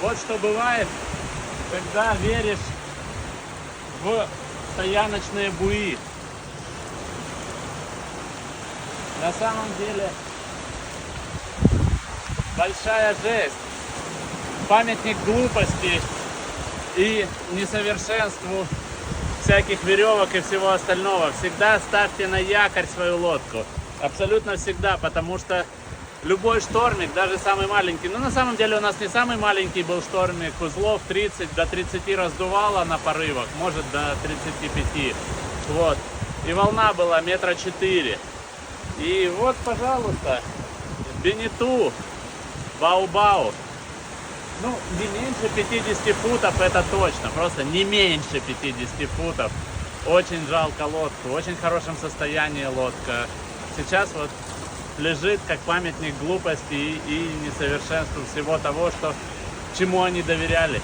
Вот что бывает, когда веришь в стояночные буи. На самом деле большая жесть. Памятник глупости и несовершенству всяких веревок и всего остального. Всегда ставьте на якорь свою лодку. Абсолютно всегда, потому что любой штормик, даже самый маленький, ну на самом деле у нас не самый маленький был штормик, узлов 30 до 30 раздувало на порывах, может до 35. Вот. И волна была 4 метра. И вот, пожалуйста, Бенету, Бау-Бау. Ну, не меньше 50 футов, это точно, просто не меньше 50 футов. Очень жалко лодку, в очень хорошем состоянии лодка. Сейчас вот лежит как памятник глупости и несовершенству всего того, чему они доверяли.